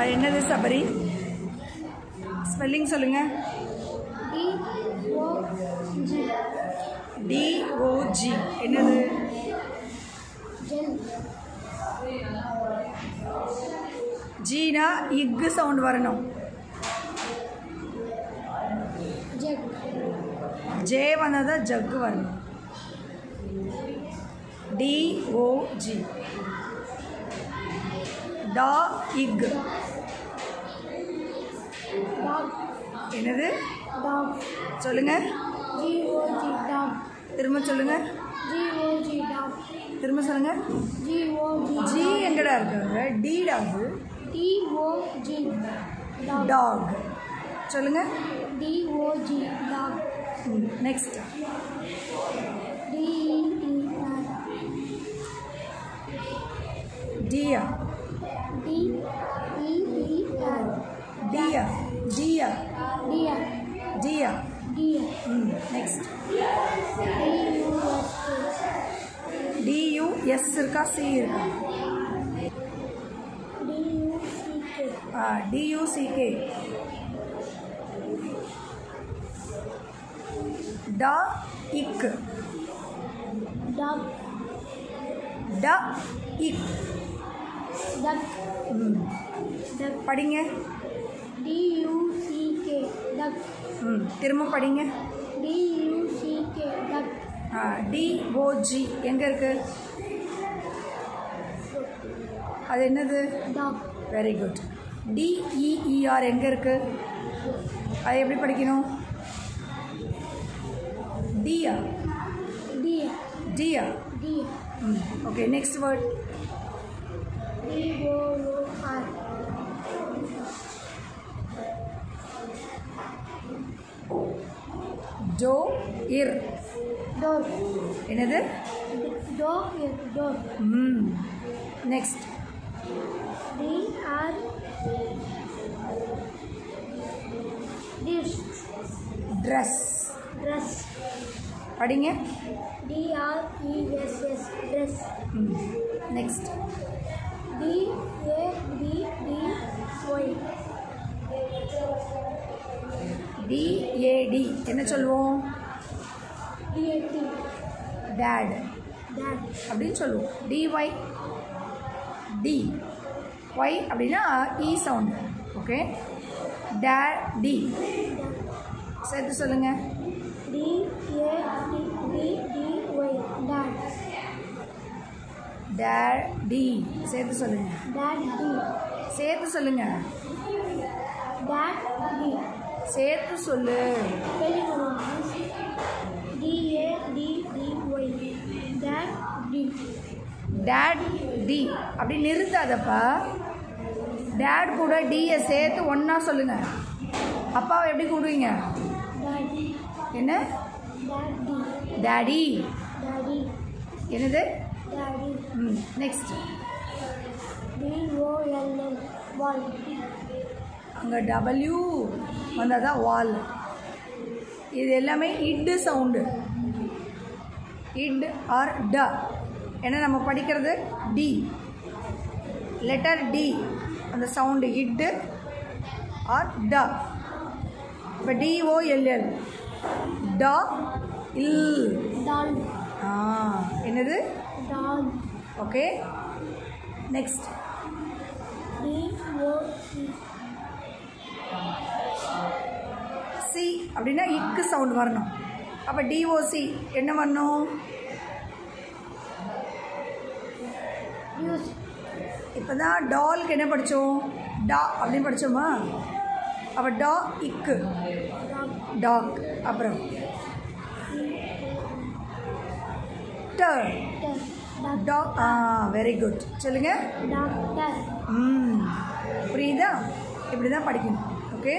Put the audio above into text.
அது என்னது சபரி? ஸ்பெல்லிங் சொல்லுங்க. DOG. என்னது? ஜீனா இக்கு சவுண்ட் வரணும். ஜே வந்தால் ஜக்கு வரணும். DOG. டா இக். என்னது? சொல்லுங்க. திரும்ப சொல்லுங்க. திரும்ப சொல்லுங்க. ஜி எங்கடா இருக்காங்க? D dog. டாக். சொல்லுங்க. DOG dog. நெக்ஸ்ட். டியா. டியா. டியா. டியா. நெக்ஸ்ட். DUS இருக்கா? C இருக்கா? DUCK. டா இக். டா இக். படிங்க. DUCK. திரும்ப படிங்க. DUCK. DOG எங்க இருக்கு? அது என்னது? Very good. DEER எங்க இருக்கு? அது எப்படி படிக்கணும்? டியா. டியா. Okay, next word. DOOR. டோ இர். டோர். என்னது? டோர். நெக்ஸ்ட். ட்ரெஸ். படிங்க. DRESS. ட்ரெஸ். நெக்ஸ்ட். DAD என்ன சொல்லுவோம்? டேட் அப்படின்னு சொல்லுவோம். DY. D. Y அப்படின்னா E சவுண்ட். ஓகே. டேடி சேர்த்து சொல்லுங்க. டேடி சேர்த்து சொல்லுங்க. சேர்த்து சொல்லுங்க. சேர்த்து சொல்லு. டேட் டி அப்படி நிறுத்தாதப்பா. டேட் கூட டியை சேர்த்து ஒன்றா சொல்லுங்க. அப்பாவை எப்படி கூடுவீங்க? என்ன? டேடி. என்னது? நெக்ஸ்ட். அங்கே W வந்தால் தான் வால். இது எல்லாமே இட்டு சவுண்டு. இட் ஆர் ட. ஏன்னா நம்ம படிக்கிறது டி. லெட்டர் டி அந்த சவுண்டு இட்டு ஆர் ட. இப்போ DOLL. டா இல். என்னது? ஓகே. நெக்ஸ்ட். சி அப்படின்னா இக்கு சவுண்ட் வரணும். அப்போ DOC என்ன வரணும்? இப்போ தான் டால்க்கு என்ன படித்தோம்? டா அப்படின்னு படித்தோமா? அப்போ டா இக்கு டாக். அப்புறம் டாக். Very good. சொல்லுங்க. டாக்டர். புரியுதா? இப்படி தான் படிக்கணும். ஓகே.